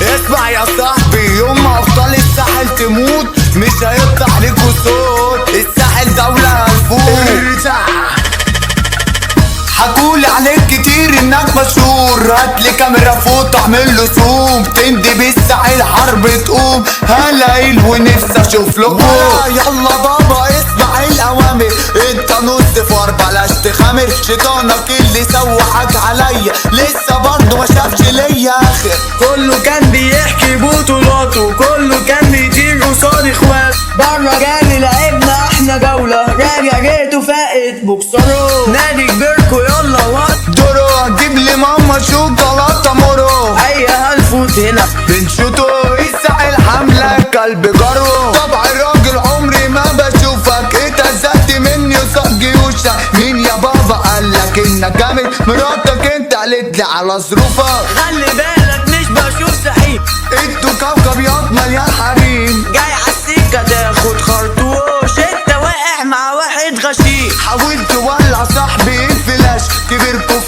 اسمع يا صاحبي، يوم ما ابطال الساحل تموت مش هيطلع ليكوا صوت. الساحل دولة هنفوت. حكولي عليك كتير انك مشهور، هاتلي كاميرا فوق اعمل له زوم، تندي بالساحل حرب تقوم. هلاقيل ونفسي اشوف لكم. يلا بابا اسمع الاوامر، انت نص فار بلاش تخامر. شيطانك اللي سوحك عليا لسه برضه ما شافش ليا اخر. كله كان بيحكي بطولاته، كله كان بيطير قصاد اخواته. بره جالي لعبنا احنا جولة، راجع جيته فاقت بوكسره. نادي كبيركو يلا وات دورو، هتجيب لي ماما شوكولاته مورو. ايوه هنفوت هنا بنشوتو الساحل حملة كلب جرو. طبع الراجل عمري ما بشوفك، اتهزقت مني وصق جيوشك. مين يا بابا قالك انك جامد؟ مراتك انت قالت لي على ظروفك. خلي بالك مش بشوف سحيب، انتوا كوكب ياض مليان حريم. جاي عالسكة تاخد خرطوش، انت واقع مع واحد غشيم. حاولت تولع صاحبي الفلاش، كبركوا